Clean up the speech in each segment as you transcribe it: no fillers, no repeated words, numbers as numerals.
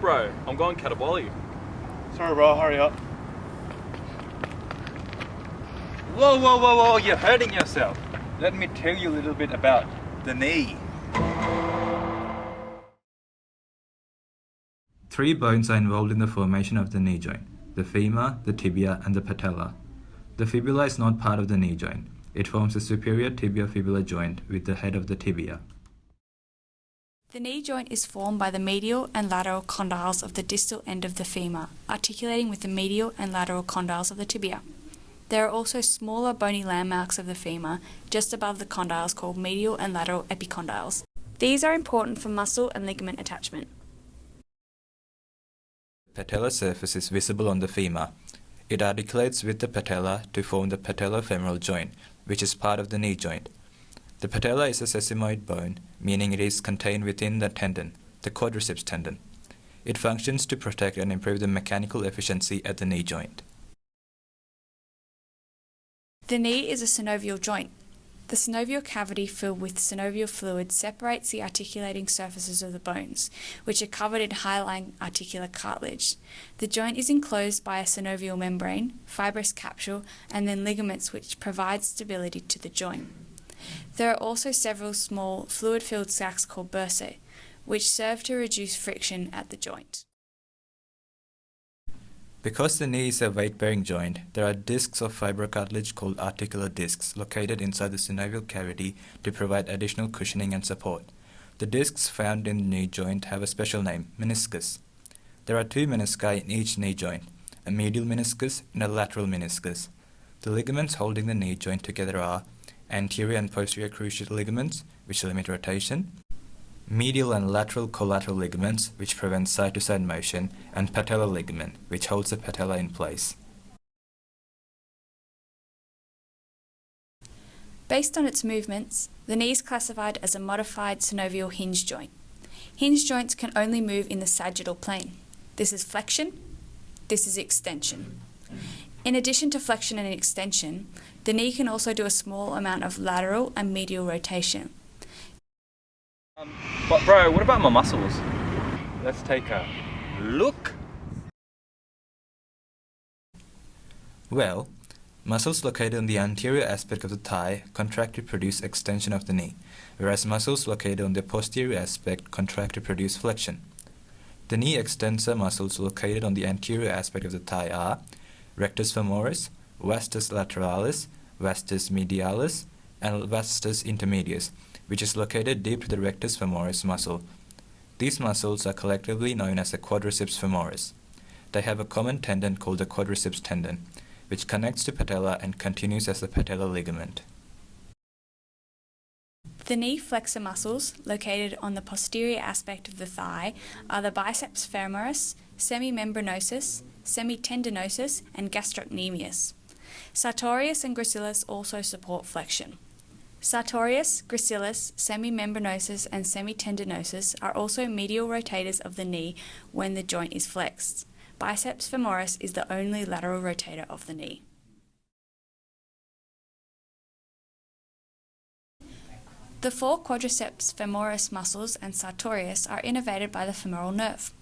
bro. I'm going catabolic. Sorry, bro. Hurry up. Whoa, you're hurting yourself. Let me tell you a little bit about the knee. Three bones are involved in the formation of the knee joint: the femur, the tibia, and the patella. The fibula is not part of the knee joint. It forms a superior tibio-fibular joint with the head of the tibia. The knee joint is formed by the medial and lateral condyles of the distal end of the femur, articulating with the medial and lateral condyles of the tibia. There are also smaller bony landmarks of the femur just above the condyles called medial and lateral epicondyles. These are important for muscle and ligament attachment. The patellar surface is visible on the femur. It articulates with the patella to form the patellofemoral joint, which is part of the knee joint. The patella is a sesamoid bone, meaning it is contained within the tendon, the quadriceps tendon. It functions to protect and improve the mechanical efficiency at the knee joint. The knee is a synovial joint. The synovial cavity filled with synovial fluid separates the articulating surfaces of the bones, which are covered in hyaline articular cartilage. The joint is enclosed by a synovial membrane, fibrous capsule, and then ligaments which provide stability to the joint. There are also several small fluid-filled sacs called bursae, which serve to reduce friction at the joint. Because the knee is a weight-bearing joint, there are discs of fibrocartilage called articular discs located inside the synovial cavity to provide additional cushioning and support. The discs found in the knee joint have a special name, meniscus. There are two menisci in each knee joint, a medial meniscus and a lateral meniscus. The ligaments holding the knee joint together are anterior and posterior cruciate ligaments, which limit rotation, medial and lateral collateral ligaments, which prevent side-to-side motion, and patellar ligament, which holds the patella in place. Based on its movements, the knee is classified as a modified synovial hinge joint. Hinge joints can only move in the sagittal plane. This is flexion, this is extension. In addition to flexion and extension, the knee can also do a small amount of lateral and medial rotation. But bro, what about my muscles? Let's take a look. Well, muscles located on the anterior aspect of the thigh contract to produce extension of the knee, whereas muscles located on the posterior aspect contract to produce flexion. The knee extensor muscles located on the anterior aspect of the thigh are rectus femoris, vastus lateralis, vastus medialis, and vastus intermedius, which is located deep to the rectus femoris muscle. These muscles are collectively known as the quadriceps femoris. They have a common tendon called the quadriceps tendon, which connects to patella and continues as the patellar ligament. The knee flexor muscles, located on the posterior aspect of the thigh, are the biceps femoris, semimembranosus, semitendinosus, and gastrocnemius. Sartorius and gracilis also support flexion. Sartorius, gracilis, semimembranosus, and semitendinosus are also medial rotators of the knee when the joint is flexed. Biceps femoris is the only lateral rotator of the knee. The four quadriceps femoris muscles and sartorius are innervated by the femoral nerve.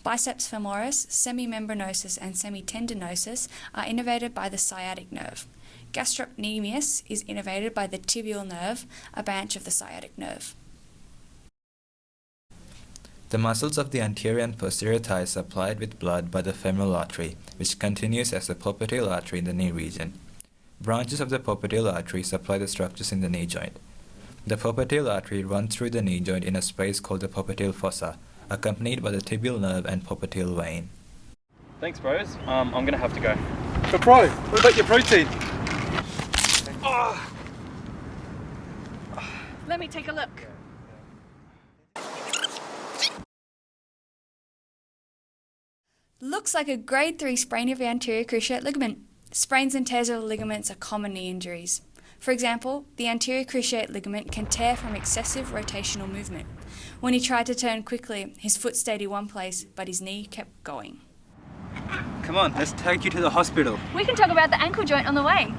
Biceps femoris, semimembranosus, and semitendinosus are innervated by the sciatic nerve. Gastrocnemius is innervated by the tibial nerve, a branch of the sciatic nerve. The muscles of the anterior and posterior thighs are supplied with blood by the femoral artery, which continues as the popliteal artery in the knee region. Branches of the popliteal artery supply the structures in the knee joint. The popliteal artery runs through the knee joint in a space called the popliteal fossa, accompanied by the tibial nerve and popliteal vein. Thanks, bros. I'm gonna have to go. But bro, what about your protein? Let me take a look. Looks like a grade 3 sprain of the anterior cruciate ligament. Sprains and tears of the ligaments are common knee injuries. For example, the anterior cruciate ligament can tear from excessive rotational movement. When he tried to turn quickly, his foot stayed in one place, but his knee kept going. Come on, let's take you to the hospital. We can talk about the ankle joint on the way.